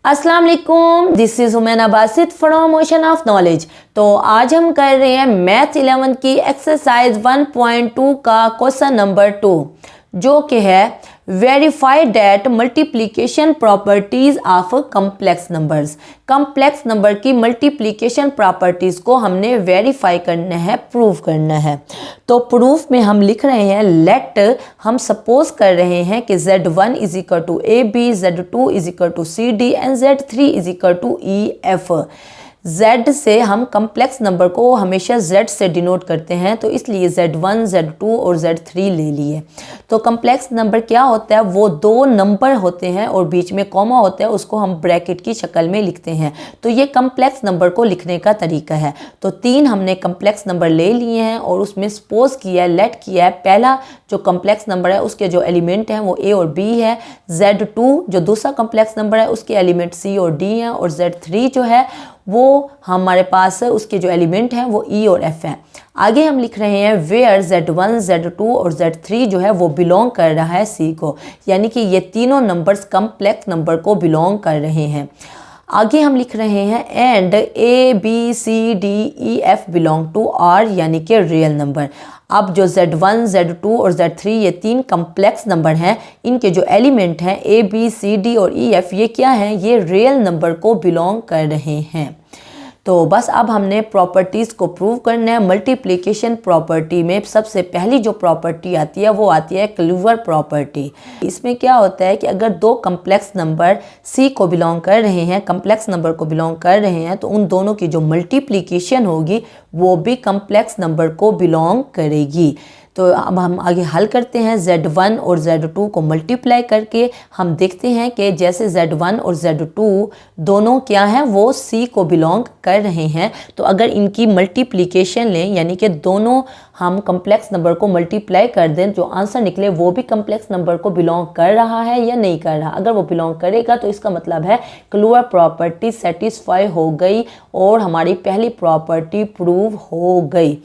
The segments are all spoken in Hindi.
अस्सलाम वालेकुम, this is हुमैना Basit from ocean of knowledge. तो आज हम कर रहे हैं मैथ 11 की एक्सरसाइज 1.2 का क्वेश्चन नंबर 2, जो कि है verify that multiplication properties of complex numbers. Complex number की मल्टीप्लिकेशन प्रॉपर्टीज़ को हमने वेरीफाई करना है, प्रूव करना है। तो प्रूफ में हम लिख रहे हैं लेट, हम सपोज कर रहे हैं कि Z1 is equal to AB, Z2 is equal to CD and Z3 is equal to EF। Z से हम कम्प्लेक्स नंबर को हमेशा Z से डिनोट करते हैं, तो इसलिए Z1, Z2 और Z3 ले लिए। तो कम्प्लेक्स नंबर क्या होता है, वो दो नंबर होते हैं और बीच में कॉमा होता है, उसको हम ब्रैकेट की शक्ल में लिखते हैं। तो ये कम्प्लेक्स नंबर को लिखने का तरीका है। तो 3 हमने कम्प्लेक्स नंबर ले लिए हैं और उसमें सपोज किया है, लेट किया है। पहला जो कम्प्लेक्स नंबर है उसके जो एलिमेंट हैं वो A और B है। Z2 जो दूसरा कम्प्लेक्स नंबर है उसके एलिमेंट C और D हैं, और Z3 जो है वो हमारे पास उसके जो एलिमेंट हैं वो E और F हैं। आगे हम लिख रहे हैं वेयर Z1, Z2 और Z3 जो है वो बिलोंग कर रहा है C को, यानी कि ये तीनों नंबर्स कम्प्लेक्स नंबर को बिलोंग कर रहे हैं। आगे हम लिख रहे हैं and ABCDEF belong to R, यानी कि रियल नंबर। अब जो Z1, Z2 और Z3 ये 3 कम्प्लेक्स नंबर हैं, इनके जो एलिमेंट हैं ABCD और EF ये क्या हैं, ये रियल नंबर को बिलोंग कर रहे हैं। तो बस अब हमने प्रॉपर्टीज़ को प्रूव करना है। मल्टीप्लिकेशन प्रॉपर्टी में सबसे पहली जो प्रॉपर्टी आती है वो आती है क्लूवर प्रॉपर्टी। इसमें क्या होता है कि अगर दो कम्प्लेक्स नंबर C को बिलोंग कर रहे हैं, कम्प्लेक्स नंबर को बिलोंग कर रहे हैं, तो उन दोनों की जो मल्टीप्लिकेशन होगी वो भी कम्प्लेक्स नंबर को बिलोंग करेगी। तो अब हम आगे हल करते हैं। Z1 और Z2 को मल्टीप्लाई करके हम देखते हैं कि जैसे Z1 और Z2 दोनों क्या हैं, वो C को बिलोंग कर रहे हैं। तो अगर इनकी मल्टीप्लिकेशन लें, यानी कि दोनों हम कम्प्लेक्स नंबर को मल्टीप्लाई कर दें, जो आंसर निकले वो भी कम्प्लेक्स नंबर को बिलोंग कर रहा है या नहीं कर रहा। अगर वो बिलोंग करेगा तो इसका मतलब है क्लूवर प्रॉपर्टी सेटिस्फाई हो गई और हमारी पहली प्रॉपर्टी प्रूव हो गई।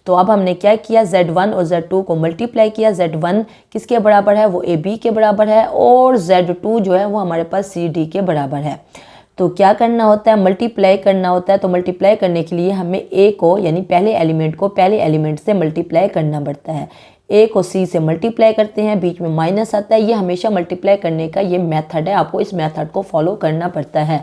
तो अब हमने क्या किया, Z1 और Z2 को मल्टीप्लाई किया। Z1 किसके बराबर है, वो AB के बराबर है, और Z2 जो है वो हमारे पास CD के बराबर है। तो क्या करना होता है, मल्टीप्लाई करना होता है। तो मल्टीप्लाई करने के लिए हमें A को, यानी पहले एलिमेंट को पहले एलिमेंट से मल्टीप्लाई करना पड़ता है। A को C से मल्टीप्लाई करते हैं, बीच में माइनस आता है। ये हमेशा मल्टीप्लाई करने का ये मेथड है, आपको इस मेथड को फॉलो करना पड़ता है।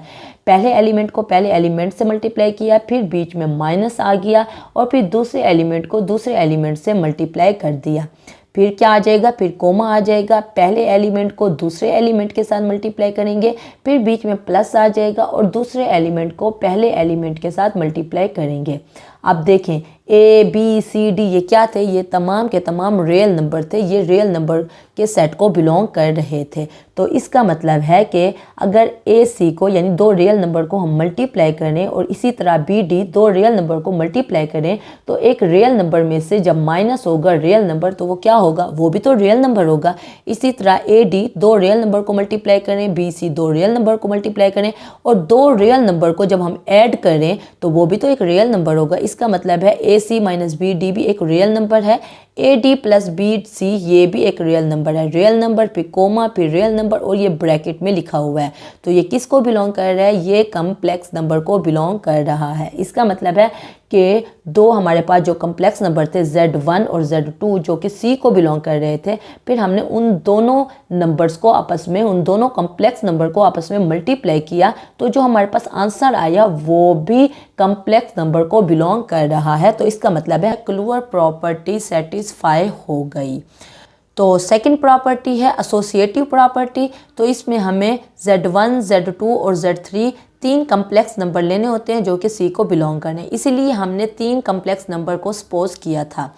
पहले एलिमेंट को पहले एलिमेंट से मल्टीप्लाई किया, फिर बीच में माइनस आ गया, और फिर दूसरे एलिमेंट को दूसरे एलिमेंट से मल्टीप्लाई कर दिया। फिर क्या आ जाएगा, फिर कोमा आ जाएगा। पहले एलिमेंट को दूसरे एलिमेंट के साथ मल्टीप्लाई करेंगे, फिर बीच में प्लस आ जाएगा, और दूसरे एलिमेंट को पहले एलिमेंट के साथ मल्टीप्लाई करेंगे। अब देखें ABCD ये क्या थे, ये तमाम के तमाम रियल नंबर थे, ये रियल नंबर के सेट को बिलोंग कर रहे थे। तो इसका मतलब है कि अगर AC को, यानी दो रियल नंबर को हम मल्टीप्लाई करें, और इसी तरह BD दो रियल नंबर को मल्टीप्लाई करें, तो एक रियल नंबर में से जब माइनस होगा रियल नंबर, तो वो क्या होगा, वो भी तो रियल नंबर होगा। इसी तरह AD दो रियल नंबर को मल्टीप्लाई करें, BC दो रियल नंबर को मल्टीप्लाई करें, और दो रियल नंबर को जब हम ऐड करें तो वो भी तो एक रियल नंबर होगा। इसका मतलब है AC माइनस BD भी एक रियल नंबर है, AD प्लस BC ये भी एक रियल नंबर है। रियल नंबर फिर कोमा फिर रियल नंबर, और ये ब्रैकेट में लिखा हुआ है। तो ये किसको बिलोंग कर रहा है, ये कम्प्लेक्स नंबर को बिलोंग कर रहा है। इसका मतलब है कि दो हमारे पास जो कम्प्लेक्स नंबर थे Z1 और Z2 जो कि C को बिलोंग कर रहे थे, फिर हमने उन दोनों नंबर्स को आपस में, उन दोनों कम्प्लेक्स नंबर को आपस में मल्टीप्लाई किया, तो जो हमारे पास आंसर आया वो भी कम्प्लेक्स नंबर को बिलोंग कर रहा है। तो इसका मतलब है क्लूवर प्रॉपर्टी सेटिस्फाई हो गई। तो सेकंड प्रॉपर्टी है एसोसिएटिव प्रॉपर्टी। तो इसमें हमें Z1, Z2 और Z3 तीन कम्प्लेक्स नंबर लेने होते हैं जो कि C को बिलोंग करने, इसीलिए हमने 3 कम्प्लेक्स नंबर को सपोज किया था।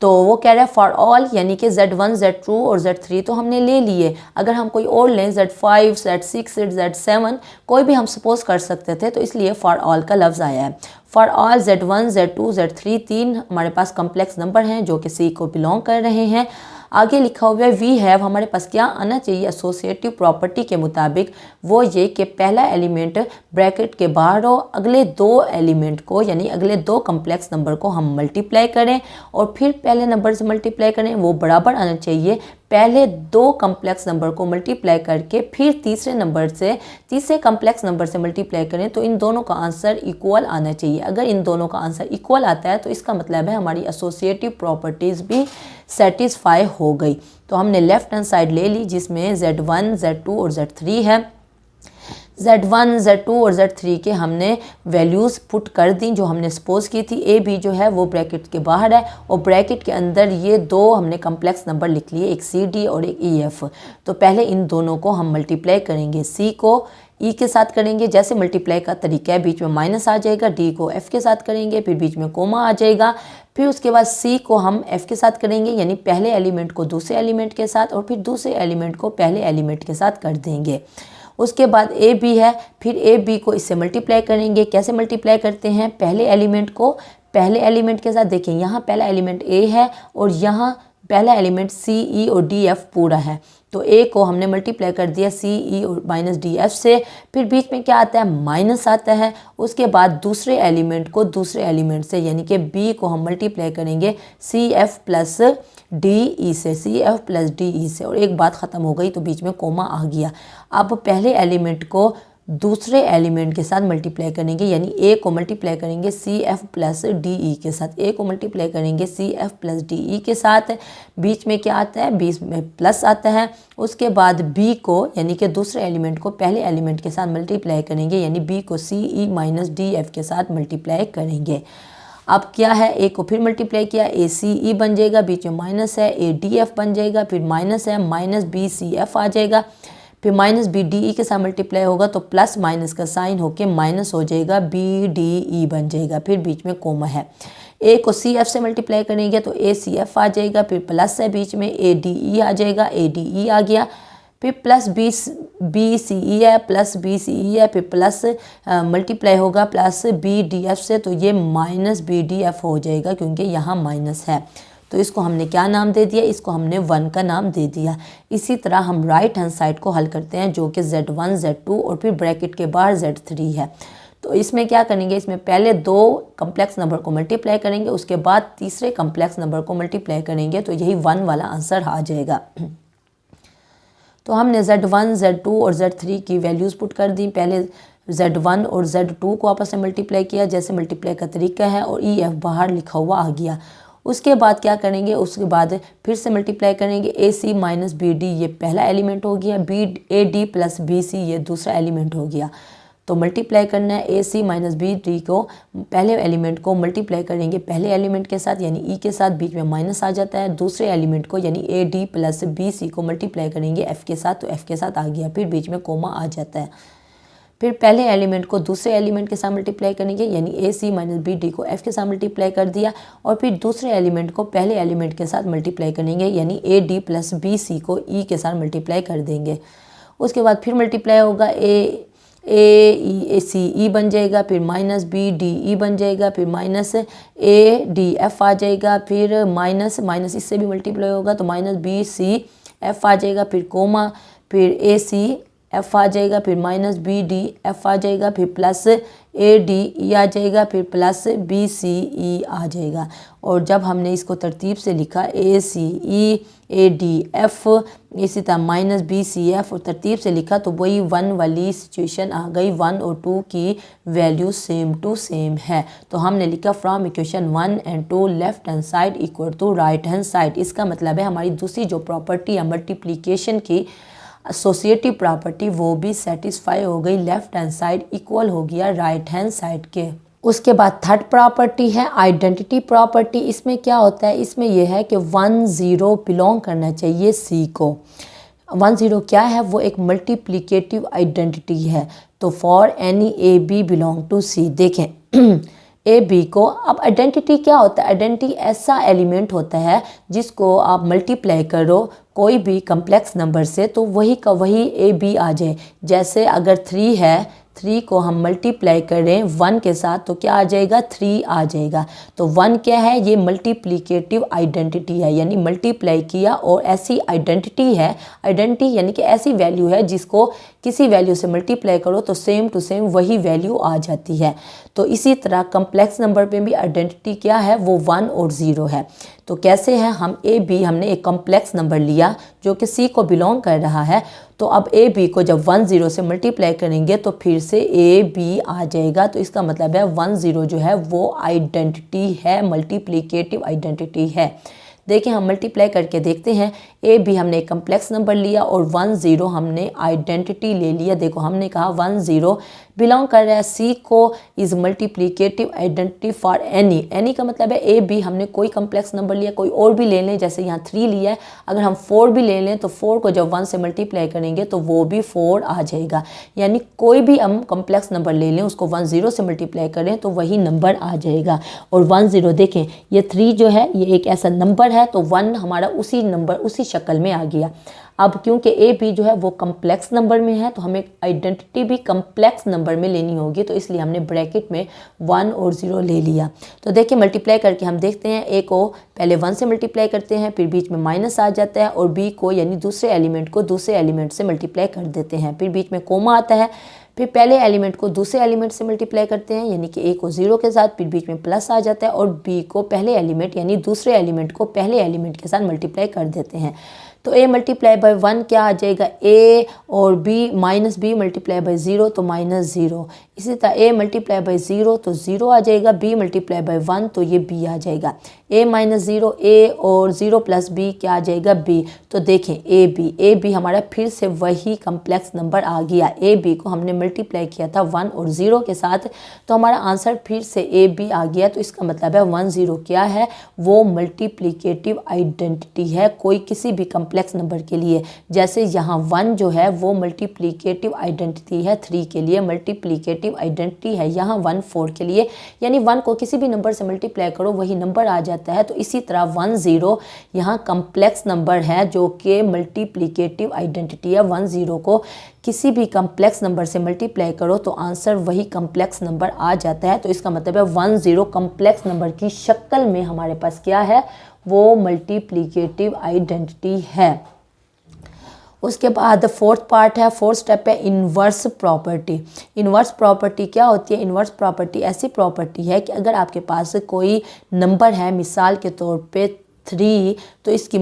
तो वो कह रहा है फॉर ऑल, यानी कि Z1, Z2 और Z3 तो हमने ले लिए। अगर हम कोई और लें Z5, Z6, Z7 कोई भी हम सपोज कर सकते थे, तो इसलिए फॉर ऑल का लफ्ज़ आया है। For all Z1, Z2, Z3 तीन हमारे पास कम्प्लेक्स नंबर हैं जो कि C को बिलोंग कर रहे हैं। आगे लिखा हुआ है वी हैव, हमारे पास क्या आना चाहिए एसोसिएटिव प्रॉपर्टी के मुताबिक, वो ये कि पहला एलिमेंट ब्रैकेट के बाहर हो, अगले दो एलिमेंट को, यानी अगले दो कम्प्लेक्स नंबर को हम मल्टीप्लाई करें, और फिर पहले नंबर से मल्टीप्लाई करें, वो बराबर आना चाहिए। पहले दो कम्प्लेक्स नंबर को मल्टीप्लाई करके फिर तीसरे कम्प्लेक्स नंबर से मल्टीप्लाई करें तो इन दोनों का आंसर इक्वल आना चाहिए। अगर इन दोनों का आंसर इक्वल आता है तो इसका मतलब है हमारी एसोसिएटिव प्रॉपर्टीज़ भी सेटिस्फाई हो गई। तो हमने लेफ्ट हैंड साइड ले ली जिसमें Z1, Z2 और Z3 है। Z1, Z2 और Z3 के हमने वैल्यूज़ पुट कर दी जो हमने सपोज की थी। ए बी जो है वो ब्रैकेट के बाहर है और ब्रैकेट के अंदर ये दो हमने कम्प्लेक्स नंबर लिख लिए, एक CD और एक EF। तो पहले इन दोनों को हम मल्टीप्लाई करेंगे, C को E के साथ करेंगे, जैसे मल्टीप्लाई का तरीका है, बीच में माइनस आ जाएगा, D को F के साथ करेंगे, फिर बीच में कोमा आ जाएगा, फिर उसके बाद C को हम F के साथ करेंगे, यानी पहले एलिमेंट को दूसरे एलिमेंट के साथ और फिर दूसरे एलिमेंट को पहले एलिमेंट के साथ कर देंगे। उसके बाद ए बी है, फिर ए बी को इससे मल्टीप्लाई करेंगे। कैसे मल्टीप्लाई करते हैं, पहले एलिमेंट को पहले एलिमेंट के साथ, देखें यहाँ पहला एलिमेंट ए है और यहाँ पहला एलिमेंट C, E और D, F पूरा है। तो ए को हमने मल्टीप्लाई कर दिया C, E और माइनस D, F से, फिर बीच में क्या आता है, माइनस आता है। उसके बाद दूसरे एलिमेंट को दूसरे एलिमेंट से यानी कि B को हम मल्टीप्लाई करेंगे CF प्लस DE से, CF प्लस DE से, और एक बात ख़त्म हो गई तो बीच में कोमा आ गया। अब पहले एलिमेंट को दूसरे एलिमेंट के साथ मल्टीप्लाई करेंगे, यानी ए को मल्टीप्लाई करेंगे CF प्लस DE के साथ, ए को मल्टीप्लाई करेंगे CF प्लस DE के साथ, बीच में क्या आता है, बीच में प्लस आता है। उसके बाद बी को यानी कि दूसरे एलिमेंट को पहले एलिमेंट के साथ मल्टीप्लाई करेंगे, यानी बी को CE माइनस DF के साथ मल्टीप्लाई करेंगे। अब क्या है, ए को फिर मल्टीप्लाई किया, ACE बन जाएगा, बीच में माइनस है, ADF बन जाएगा, फिर माइनस है, माइनस BCF आ जाएगा, फिर माइनस BDE के साथ मल्टीप्लाई होगा तो प्लस माइनस का साइन होके माइनस हो जाएगा, BDE बन जाएगा, फिर बीच में कोमा है। ए को CF से मल्टीप्लाई करेंगे तो ACF आ जाएगा, फिर प्लस है, बीच में ADE आ जाएगा, ADE आ गया, फिर प्लस BCE है, प्लस BCE है, फिर प्लस मल्टीप्लाई होगा प्लस BDF से, तो ये माइनस BDF हो जाएगा क्योंकि यहाँ माइनस है। तो इसको हमने क्या नाम दे दिया, इसको हमने 1 का नाम दे दिया। इसी तरह हम राइट हैंड साइड को हल करते हैं जो कि Z1, Z2 और फिर ब्रैकेट के बाहर Z3 है। तो इसमें क्या करेंगे, इसमें पहले दो कम्प्लेक्स नंबर को मल्टीप्लाई करेंगे, उसके बाद तीसरे कम्प्लेक्स नंबर को मल्टीप्लाई करेंगे, तो यही 1 वाला आंसर आ जाएगा। तो हमने Z1, Z2 और Z3 की वैल्यूज़ पुट कर दी। पहले Z1 और Z2 को आपस में मल्टीप्लाई किया जैसे मल्टीप्लाई का तरीका है और EF बाहर लिखा हुआ आ गया। उसके बाद क्या करेंगे, उसके बाद फिर से मल्टीप्लाई करेंगे, AC माइनस BD ये पहला एलिमेंट हो गया, AD प्लस BC ये दूसरा एलिमेंट हो गया। तो मल्टीप्लाई करना है, AC माइनस BD को पहले एलिमेंट को मल्टीप्लाई करेंगे पहले एलिमेंट के साथ यानी E के साथ, बीच में माइनस आ जाता है। दूसरे एलिमेंट को यानी AD प्लस BC को मल्टीप्लाई करेंगे F के साथ, तो F के साथ आ गया, फिर बीच में कोमा आ जाता है। फिर पहले एलिमेंट को दूसरे एलिमेंट के साथ मल्टीप्लाई करेंगे यानी AC माइनस BD को F के साथ मल्टीप्लाई कर दिया, और फिर दूसरे एलिमेंट को पहले एलिमेंट के साथ मल्टीप्लाई करेंगे यानी AD प्लस BC को E के साथ मल्टीप्लाई कर देंगे। उसके बाद फिर मल्टीप्लाई होगा, ACE बन जाएगा, फिर माइनस BDE बन जाएगा, फिर माइनस ADF आ जाएगा, फिर माइनस इससे भी मल्टीप्लाई होगा तो माइनस BCF आ जाएगा, फिर कोमा, फिर ACF आ जाएगा, फिर माइनस BDF आ जाएगा, फिर प्लस ADE आ जाएगा, फिर प्लस BCE आ जाएगा। और जब हमने इसको तरतीब से लिखा ACE ADF इसी तरह माइनस BCF और तरतीब से लिखा तो वही 1 वाली सिचुएशन आ गई, 1 और 2 की वैल्यू सेम टू सेम है। तो हमने लिखा from equation 1 and 2 left hand side equal to right hand side. इसका मतलब है हमारी दूसरी जो प्रॉपर्टी है मल्टीप्लिकेशन की एसोसिएटिव प्रॉपर्टी वो भी सेटिस्फाई हो गई, लेफ्ट हैंड साइड इक्वल हो गया राइट हैंड साइड के। उसके बाद थर्ड प्रॉपर्टी है आइडेंटिटी प्रॉपर्टी। इसमें क्या होता है, इसमें यह है कि 1 0 बिलोंग करना चाहिए C को। 1 0 क्या है, वो एक मल्टीप्लिकेटिव आइडेंटिटी है। तो for any AB belong to C, देखें AB को, अब आइडेंटिटी क्या होता है, आइडेंटिटी ऐसा एलिमेंट होता है जिसको आप मल्टीप्लाई करो कोई भी कम्प्लेक्स नंबर से तो वही का वही AB आ जाए। जैसे अगर 3 है, 3 को हम मल्टीप्लाई करें 1 के साथ तो क्या आ जाएगा, 3 आ जाएगा। तो 1 क्या है, ये मल्टीप्लिकेटिव आइडेंटिटी है, यानी मल्टीप्लाई किया और ऐसी आइडेंटिटी है, आइडेंटिटी यानी कि ऐसी वैल्यू है जिसको किसी वैल्यू से मल्टीप्लाई करो तो सेम टू सेम वही वैल्यू आ जाती है। तो इसी तरह कम्प्लेक्स नंबर पे भी आइडेंटिटी क्या है, वो 1 और 0 है। तो कैसे है, हम ए बी हमने एक कम्प्लेक्स नंबर लिया जो कि सी को बिलोंग कर रहा है। तो अब ए बी को जब 1 0 से मल्टीप्लाई करेंगे तो फिर से ए बी आ जाएगा। तो इसका मतलब है 1 0 जो है वो आइडेंटिटी है, मल्टीप्लिकेटिव आइडेंटिटी है। देखिए हम मल्टीप्लाई करके देखते हैं, ए बी हमने एक कम्प्लेक्स नंबर लिया और 1 0 हमने आइडेंटिटी ले लिया। देखो हमने कहा 1 0 बिलोंग कर रहा है सी को, is multiplicative identity for any का मतलब है ए बी, हमने कोई कम्प्लेक्स नंबर लिया, कोई और भी ले लें, जैसे यहाँ 3 लिया है, अगर हम 4 भी ले लें तो 4 को जब 1 से मल्टीप्लाई करेंगे तो वो भी 4 आ जाएगा। यानी कोई भी हम कम्प्लेक्स नंबर ले लें, उसको 1 0 से मल्टीप्लाई करें तो वही नंबर आ जाएगा। और 1 0 देखें, ये 3 जो है ये एक ऐसा नंबर है, तो 1 हमारा उसी नंबर उसी शक्ल में आ गया। अब क्योंकि ए बी जो है वो कम्प्लेक्स नंबर में है तो हमें आइडेंटिटी भी कम्प्लेक्स नंबर में लेनी होगी, तो इसलिए हमने ब्रैकेट में 1 और 0 ले लिया। तो देखिए मल्टीप्लाई करके हम देखते हैं, ए को पहले 1 से मल्टीप्लाई करते हैं, फिर बीच में माइनस आ जाता है, और बी को यानी दूसरे एलिमेंट को दूसरे एलिमेंट से मल्टीप्लाई कर देते हैं, फिर बीच में कोमा आता है, फिर पहले एलिमेंट को दूसरे एलिमेंट से मल्टीप्लाई करते हैं, यानी कि ए को 0 के साथ, फिर बीच में प्लस आ जाता है, और बी को पहले एलिमेंट यानी दूसरे एलिमेंट को पहले एलिमेंट के साथ मल्टीप्लाई कर देते हैं। तो a मल्टीप्लाई बाय 1 क्या आ जाएगा, a, और b minus B multiply by 0 तो -0। इसी तरह a मल्टीप्लाई बाय 0 तो 0 आ जाएगा, b मल्टीप्लाई बाय 1 तो ये b आ जाएगा। a माइनस 0 a और 0 प्लस b क्या आ जाएगा, b। तो देखें ए बी हमारा फिर से वही कम्प्लेक्स नंबर आ गया। ए बी को हमने मल्टीप्लाई किया था 1 और 0 के साथ, तो हमारा आंसर फिर से ए बी आ गया। तो इसका मतलब है 1 0 क्या है, वो मल्टीप्लिकेटिव आइडेंटिटी है कोई किसी भी कम्प्लेक्स नंबर के लिए। जैसे यहाँ 1 जो है वो मल्टीप्लिकेटिव आइडेंटिटी है 3 के लिए, मल्टीप्लिकेटिव आइडेंटिटी है यहाँ 1 4 के लिए, यानी 1 को किसी भी नंबर से मल्टीप्लाई करो वही नंबर आ जाता है। तो इसी तरह 1 0 यहाँ कम्प्लेक्स नंबर है जो कि मल्टीप्लिकेटिव आइडेंटिटी है। 1 0 को किसी भी कम्प्लेक्स नंबर से मल्टीप्लाई करो तो आंसर वही कम्प्लेक्स नंबर आ जाता है। तो इसका मतलब है 1 0 कम्प्लेक्स नंबर की शक्ल में हमारे पास क्या है, वो मल्टीप्लिकेटिव आइडेंटिटी है। उसके बाद फोर्थ पार्ट है, फोर्थ स्टेप है इन्वर्स प्रॉपर्टी। इन्वर्स प्रॉपर्टी क्या होती है, इन्वर्स प्रॉपर्टी ऐसी प्रॉपर्टी है कि अगर आपके पास कोई नंबर है, मिसाल के तौर पे 3, तो इसकी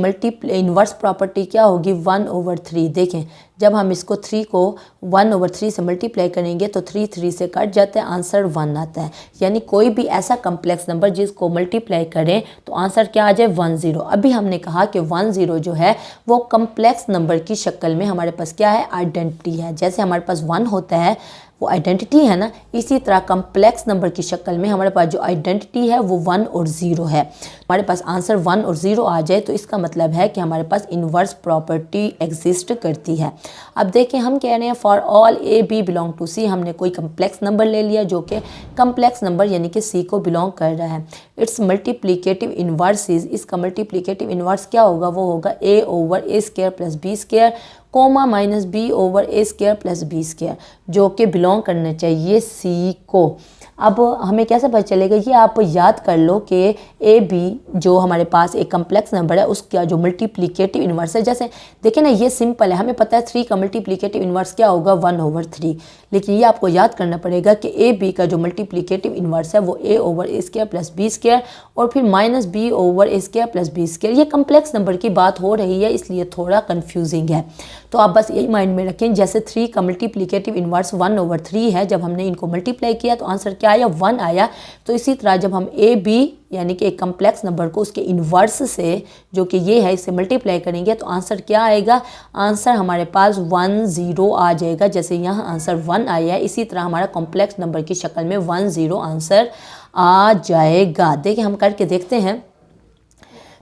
इन्वर्स प्रॉपर्टी क्या होगी, 1/3। देखें जब हम इसको 3 को 1/3 से मल्टीप्लाई करेंगे तो 3 3 से कट जाता है, आंसर 1 आता है। यानी कोई भी ऐसा कम्प्लेक्स नंबर जिसको मल्टीप्लाई करें तो आंसर क्या आ जाए, 1 0। अभी हमने कहा कि 1 0 जो है वो कम्प्लेक्स नंबर की शक्ल में हमारे पास क्या है, आइडेंटिटी है। जैसे हमारे पास 1 होता है वो आइडेंटिटी है ना, इसी तरह कम्प्लेक्स नंबर की शक्ल में हमारे पास जो आइडेंटिटी है वो 1 और 0 है। हमारे पास आंसर 1 और 0 आ जाए तो इसका मतलब है कि हमारे पास इन्वर्स प्रॉपर्टी एग्जिस्ट करती है। अब देखें हम कह रहे हैं for all A B belong to C, हमने कोई कम्प्लेक्स नंबर ले लिया जो कि कम्प्लेक्स नंबर यानी कि सी को बिलोंग कर रहा है। इट्स मल्टीप्लिकेटिव इन्वर्स इज, इसका मल्टीप्लिकेटिव इन्वर्स क्या होगा, वो होगा a/a² + b², comma minus b/a² + b², जो कि बिलोंग करना चाहिए सी को। अब हमें कैसे पता चलेगा, ये आप याद कर लो कि ए बी जो हमारे पास एक कम्प्लेक्स नंबर है उसका जो मल्टीप्लिकेटिव इन्वर्स है, जैसे देखें ना ये सिंपल है, हमें पता है 3 का मल्टीप्लिकेटिव इन्वर्स क्या होगा, 1/3। लेकिन ये आपको याद करना पड़ेगा कि ए बी का जो मल्टीप्लिकेटिव इन्वर्स है वो a/a² + b² और फिर -b/a² + b²। ये कम्प्लेक्स नंबर की बात हो रही है इसलिए थोड़ा कन्फ्यूजिंग है। तो आप बस यही माइंड में रखें, जैसे 3 का मल्टीप्लिकेटिव इन्वर्स 1/3 है, जब हमने इनको मल्टीप्लाई किया तो आंसर क्या आया, 1 आया। तो इसी तरह जब हम ए बी यानी कि एक कम्प्लेक्स नंबर को उसके इन्वर्स से जो कि ये है इसे मल्टीप्लाई करेंगे तो आंसर क्या आएगा, आंसर हमारे पास 1 0 आ जाएगा। जैसे यहाँ आंसर 1 आया है, इसी तरह हमारा कॉम्प्लेक्स नंबर की शक्ल में 1 0 आंसर आ जाएगा। देखिए हम करके देखते हैं।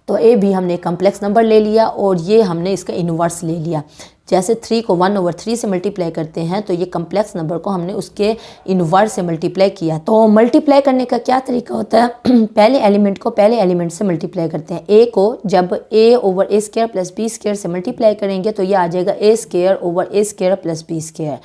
तो ए भी हमने कम्प्लेक्स नंबर ले लिया और ये हमने इसका इन्वर्स ले लिया। जैसे 3 को 1/3 से मल्टीप्लाई करते हैं तो ये कम्प्लेक्स नंबर को हमने उसके इन्वर्स से मल्टीप्लाई किया। तो मल्टीप्लाई करने का क्या तरीका होता है, पहले एलिमेंट को पहले एलिमेंट से मल्टीप्लाई करते हैं। ए को जब a/a² + b² से मल्टीप्लाई करेंगे तो ये आ जाएगा a² / a² + b²।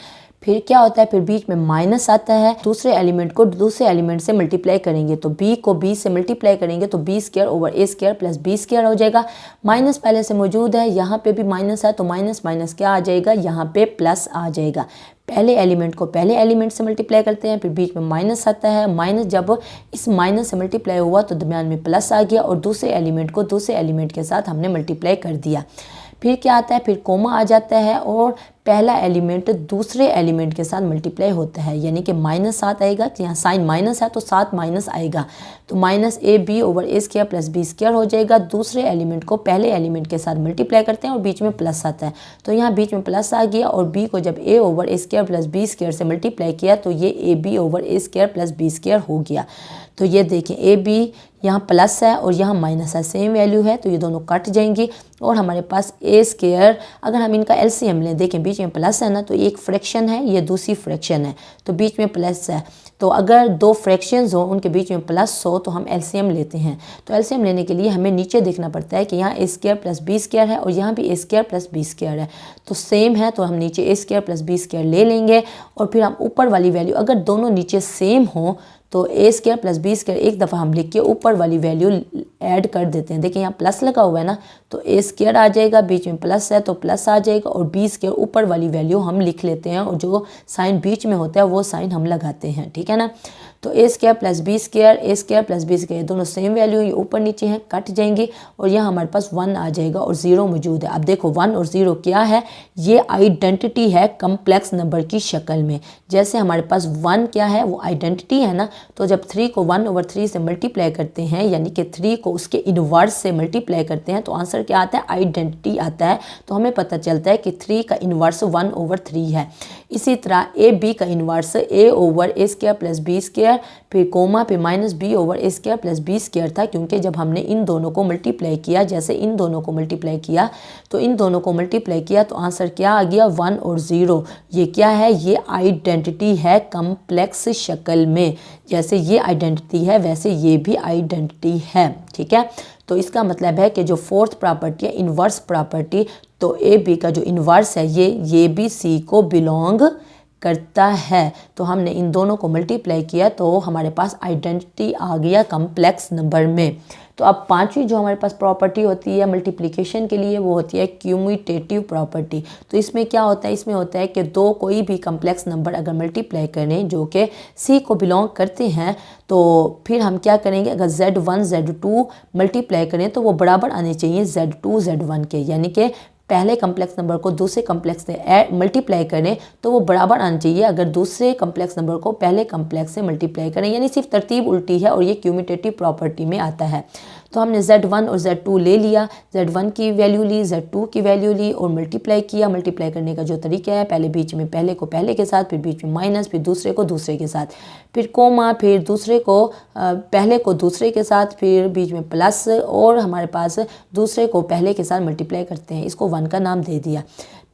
फिर क्या होता है, फिर बीच में माइनस आता है, दूसरे एलिमेंट को दूसरे एलिमेंट से मल्टीप्लाई करेंगे तो b को b से मल्टीप्लाई करेंगे तो b square over a square plus b square हो जाएगा। माइनस पहले से मौजूद है, यहाँ पे भी माइनस है तो माइनस माइनस क्या आ जाएगा, यहाँ पे प्लस आ जाएगा। पहले एलिमेंट को पहले एलिमेंट से मल्टीप्लाई करते हैं, फिर बीच में माइनस आता है, माइनस जब इस माइनस से मल्टीप्लाई हुआ तो दरम्यान में प्लस आ गया और दूसरे एलिमेंट को दूसरे एलिमेंट के साथ हमने मल्टीप्लाई कर दिया। फिर क्या आता है, फिर कोमा आ जाता है और पहला एलिमेंट दूसरे एलिमेंट के साथ मल्टीप्लाई होता है, यानी कि -7 आएगा, तो यहाँ साइन माइनस है तो 7 माइनस आएगा तो minus A B over A square plus B square हो जाएगा। दूसरे एलिमेंट को पहले एलिमेंट के साथ मल्टीप्लाई करते हैं और बीच में प्लस आता है तो यहाँ बीच में प्लस आ गया और बी को जब A over A square plus B square से मल्टीप्लाई किया तो ये A B over A square plus B square हो गया। तो ये देखें ए बी यहाँ प्लस है और यहाँ माइनस है, सेम वैल्यू है तो ये दोनों कट जाएंगी और हमारे पास ए स्क्वायर, अगर हम इनका एलसीएम लें, देखें बीच में प्लस है ना तो एक फ्रैक्शन है, ये दूसरी फ्रैक्शन है तो बीच में प्लस है, तो अगर दो फ्रैक्शंस हो उनके बीच में प्लस हो तो हम एलसीएम लेते हैं। तो एलसीएम लेने के लिए हमें नीचे देखना पड़ता है कि यहाँ ए स्क्वायर प्लस बी स्क्वायर है और यहाँ भी ए स्क्वायर प्लस बी स्क्वायर है तो सेम है तो हम नीचे ए स्क्वायर प्लस बी स्क्वायर ले लेंगे और फिर हम ऊपर वाली वैल्यू, अगर दोनों नीचे सेम हो तो ए स्क्वायर प्लस बी स्क्वायर एक दफ़ा हम लिख के ऊपर वाली वैल्यू ऐड कर देते हैं। देखिए यहाँ प्लस लगा हुआ है ना तो ए स्क्वायर आ जाएगा, बीच में प्लस है तो प्लस आ जाएगा और बी स्क्वायर ऊपर वाली वैल्यू हम लिख लेते हैं और जो साइन बीच में होता है वो साइन हम लगाते हैं, ठीक है ना। तो ए स्क्वायर प्लस बी स्क्वायर, ए स्क्वायर प्लस बी स्क्वायर दोनों सेम वैल्यू, ये ऊपर नीचे हैं, कट जाएंगे और यहाँ हमारे पास 1 आ जाएगा और 0 मौजूद है। अब देखो 1 और 0 क्या है, ये आइडेंटिटी है कम्प्लेक्स नंबर की शक्ल में। जैसे हमारे पास 1 क्या है, वो आइडेंटिटी है ना, तो जब 3 को 1/3 से मल्टीप्लाई करते हैं यानी कि 3 को उसके इनवर्स से मल्टीप्लाई करते हैं तो आंसर क्या आता है, आइडेंटिटी आता है। तो हमें पता चलता है कि 3 का इन्वर्स 1/3 है। इसी तरह ए बी का inverse A over A square plus B square, फिर कोमा पे minus B over A square plus B square था, क्योंकि जब हमने इन दोनों को मल्टीप्लाई किया, जैसे इन दोनों को मल्टीप्लाई किया तो इन दोनों को मल्टीप्लाई किया तो आंसर क्या आ गया, 1 और 0। ये क्या है, ये आइडेंटिटी है कम्प्लेक्स शक्ल में। जैसे ये आइडेंटिटी है वैसे ये भी आइडेंटिटी है, ठीक है। तो इसका मतलब है कि जो फोर्थ प्रॉपर्टी है इन्वर्स प्रॉपर्टी, तो ए बी का जो इन्वर्स है ये भी सी को बिलोंग करता है। तो हमने इन दोनों को मल्टीप्लाई किया तो हमारे पास आइडेंटिटी आ गया कम्प्लेक्स नंबर में। तो अब पांचवी जो हमारे पास प्रॉपर्टी होती है मल्टीप्लिकेशन के लिए वो होती है क्यूमुटेटिव प्रॉपर्टी। तो इसमें क्या होता है, इसमें होता है कि दो कोई भी कम्प्लेक्स नंबर अगर मल्टीप्लाई करें जो कि सी को बिलोंग करते हैं तो फिर हम क्या करेंगे, अगर Z1 Z2 मल्टीप्लाई करें तो वो बराबर आने चाहिए Z2 Z1 के, यानी कि पहले कम्प्लेक्स नंबर को दूसरे कम्प्लेक्स से मल्टीप्लाई करें तो वो बराबर आना चाहिए अगर दूसरे कम्प्लेक्स नंबर को पहले कम्प्लेक्स से मल्टीप्लाई करें, यानी सिर्फ तरतीब उल्टी है और ये क्यूमुटेटिव प्रॉपर्टी में आता है। तो हमने Z1 और Z2 ले लिया, Z1 की वैल्यू ली, Z2 की वैल्यू ली और मल्टीप्लाई किया। मल्टीप्लाई करने का जो तरीका है, पहले बीच में पहले को पहले के साथ, फिर बीच में माइनस, फिर दूसरे को दूसरे के साथ, फिर कोमा, फिर दूसरे को पहले को दूसरे के साथ, फिर बीच में प्लस और हमारे पास दूसरे को पहले के साथ मल्टीप्लाई करते हैं, इसको 1 का नाम दे दिया।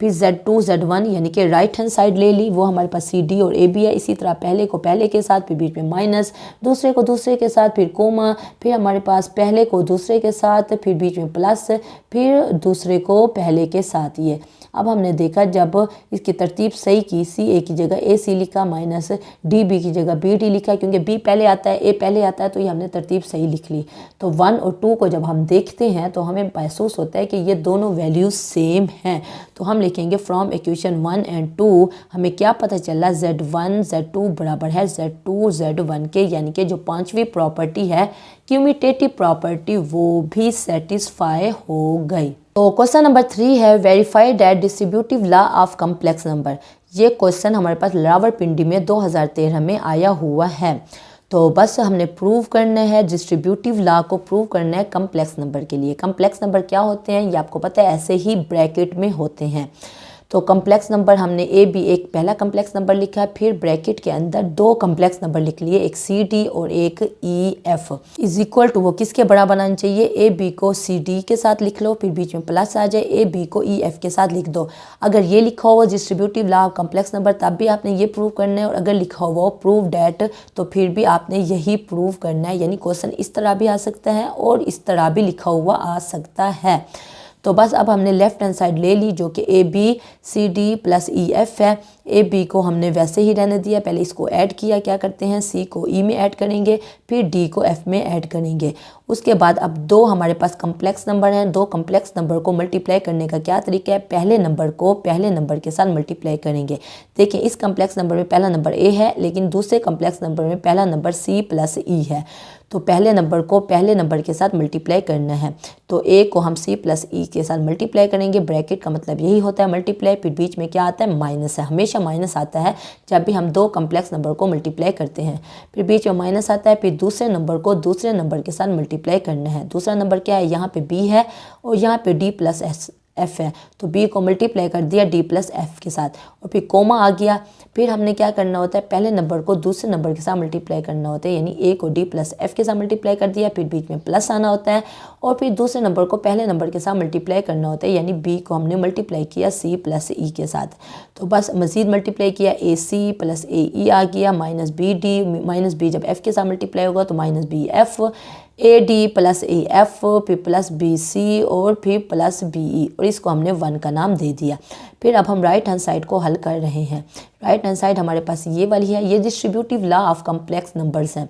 फिर Z2 Z1 यानी कि राइट हैंड साइड ले ली, वो हमारे पास CD और AB है। इसी तरह पहले को पहले के साथ, फिर बीच में माइनस, दूसरे को दूसरे के साथ, फिर कोमा, फिर हमारे पास पहले को दूसरे के साथ, फिर बीच में प्लस, फिर दूसरे को पहले के साथ। ये अब हमने देखा जब इसकी तरतीब सही की, CA की जगह AC लिखा, माइनस DB की जगह BD लिखा, क्योंकि B पहले आता है A पहले आता है तो ये हमने तरतीब सही लिख ली। तो 1 और 2 को जब हम देखते हैं तो हमें महसूस होता है कि ये दोनों वैल्यूज सेम हैं। तो हम लिखेंगे फ्रॉम इक्वेशन 1 एंड 2 हमें क्या पता चला, Z1 Z2 बराबर है Z2 Z1 के, यानी कि जो पांचवी प्रॉपर्टी है क्यूमुटेटिव प्रॉपर्टी वो भी सेटिस्फाई हो गई। तो क्वेश्चन नंबर 3 है verify that distributive law of complex number. ये क्वेश्चन हमारे पास रावलपिंडी में 2013 में आया हुआ है। तो बस हमने प्रूव करना है, डिस्ट्रीब्यूटिव लॉ को प्रूव करना है कम्प्लेक्स नंबर के लिए। कम्प्लेक्स नंबर क्या होते हैं ये आपको पता है, ऐसे ही ब्रैकेट में होते हैं। तो कम्प्लेक्स नंबर हमने AB एक पहला कम्प्लेक्स नंबर लिखा है, फिर ब्रैकेट के अंदर 2 कम्प्लेक्स नंबर लिख लिए, एक CD और एक EF इज इक्वल टू, वो किसके बराबर आना चाहिए, AB को CD के साथ लिख लो, फिर बीच में प्लस आ जाए, AB को EF के साथ लिख दो। अगर ये लिखा हुआ distributive law of complex number तब भी आपने ये प्रूव करना है, और अगर लिखा हुआ प्रूव डैट तो फिर भी आपने यही प्रूव करना है। यानी क्वेश्चन इस तरह भी आ सकता है और इस तरह भी लिखा हुआ आ सकता है। तो बस अब हमने लेफ़्ट हैंड साइड ले ली जो कि A B C D plus E F है। ए बी को हमने वैसे ही रहने दिया, पहले इसको ऐड किया, क्या करते हैं सी को ई में ऐड करेंगे, फिर डी को एफ में ऐड करेंगे। उसके बाद अब दो हमारे पास कम्प्लेक्स नंबर हैं, दो कम्प्लेक्स नंबर को मल्टीप्लाई करने का क्या तरीका है, पहले नंबर को पहले नंबर के साथ मल्टीप्लाई करेंगे। देखिए इस कम्प्लेक्स नंबर में पहला नंबर ए है, लेकिन दूसरे कम्प्लेक्स नंबर में पहला नंबर सी प्लस ई है। तो पहले नंबर को पहले नंबर के साथ मल्टीप्लाई करना है, तो ए को हम सी प्लस ई के साथ मल्टीप्लाई करेंगे। ब्रैकेट का मतलब यही होता है मल्टीप्लाई, फिर बीच में क्या आता है, माइनस है। हमेशा माइनस आता है जब भी हम दो कम्प्लेक्स नंबर को मल्टीप्लाई करते हैं, फिर बीच में माइनस आता है। फिर दूसरे नंबर को दूसरे नंबर के साथ मल्टीप्लाई करना है। दूसरा नंबर क्या है, यहाँ पे बी है और यहाँ पे डी प्लस एफ है, तो बी को मल्टीप्लाई कर दिया डी प्लस एफ के साथ, और फिर कोमा आ गया। फिर हमने क्या करना होता है, पहले नंबर को दूसरे नंबर के साथ मल्टीप्लाई करना होता है, यानी ए को डी प्लस एफ के साथ मल्टीप्लाई कर दिया, फिर बीच में प्लस आना होता है, और फिर दूसरे नंबर को पहले नंबर के साथ मल्टीप्लाई करना होता है, यानी बी को हमने मल्टीप्लाई किया सी प्लस ई के साथ। तो बस मज़ीद मल्टीप्लाई किया, ए सी प्लस ए ई आ गया, minus B D, minus B जब एफ के साथ मल्टीप्लाई होगा तो minus B F, A D plus A F, फिर प्लस बी सी और फिर प्लस बी ई, और इसको हमने 1 का नाम दे दिया। फिर अब हम राइट हैंड साइड को हल कर रहे हैं। राइट हैंड साइड हमारे पास ये वाली है, ये distributive law of complex numbers हैं।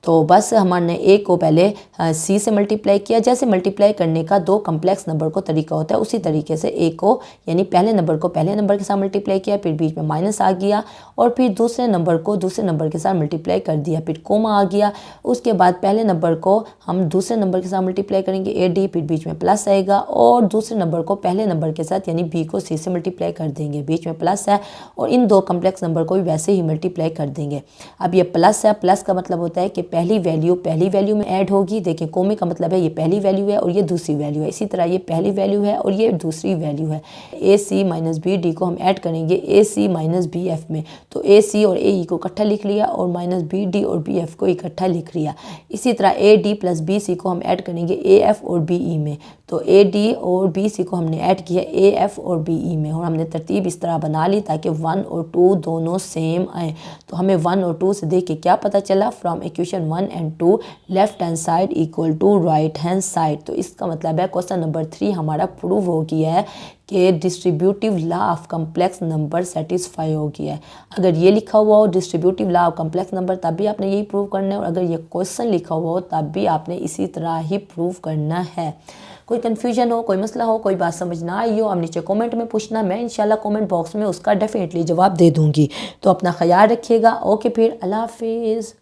तो बस हमने ए को पहले सी से मल्टीप्लाई किया, जैसे मल्टीप्लाई करने का दो कम्प्लेक्स नंबर को तरीका होता है उसी तरीके से ए को यानी पहले नंबर को पहले नंबर के साथ मल्टीप्लाई किया, फिर बीच में माइनस आ गया, और फिर दूसरे नंबर को दूसरे नंबर के साथ मल्टीप्लाई कर दिया, फिर कोमा आ गया। उसके बाद पहले नंबर को हम दूसरे नंबर के साथ मल्टीप्लाई करेंगे ए डी, फिर बीच में प्लस आएगा, और दूसरे नंबर को पहले नंबर के साथ यानी बी को सी से मल्टीप्लाई कर देंगे, बीच में प्लस है, और इन दो कम्प्लेक्स नंबर को भी वैसे ही मल्टीप्लाई कर देंगे। अब ये प्लस है, प्लस का मतलब होता है कि पहली वैल्यू में ऐड होगी। देखिए कोमे का मतलब है ये पहली वैल्यू है और ये दूसरी वैल्यू है, इसी तरह ये पहली वैल्यू है और ये दूसरी वैल्यू है। ए सी माइनस बी डी को हम ऐड करेंगे ए सी माइनस बी एफ में, तो ए सी और ए ई को इकट्ठा लिख लिया और माइनस बी डी और बी एफ को इकट्ठा लिख लिया। इसी तरह A D plus B C को हम ऐड करेंगे ए एफ और बी ई में, तो ए डी और बी सी को हमने ऐड किया ए एफ और बी ई में, और हमने तरतीब इस तरह बना ली ताकि 1 और 2 दोनों सेम आए। तो हमें 1 और 2 से देख के क्या पता चला, from equation 1 and 2 left hand side equal to right hand side. तो इसका मतलब है क्वेश्चन नंबर 3 हमारा प्रूव हो गया है कि distributive law of complex number satisfy हो गया है। अगर ये लिखा हुआ हो distributive law of complex number तब भी आपने यही प्रूव करना है, और अगर ये क्वेश्चन लिखा हुआ हो तब भी आपने इसी तरह ही प्रूव करना है। कोई कन्फ्यूजन हो, कोई मसला हो, कोई बात समझ ना आई हो, आप नीचे कमेंट में पूछना, मैं इंशाल्लाह कमेंट बॉक्स में उसका डेफिनेटली जवाब दे दूँगी। तो अपना ख्याल रखिएगा। ओके फिर अल्लाह हाफिज़।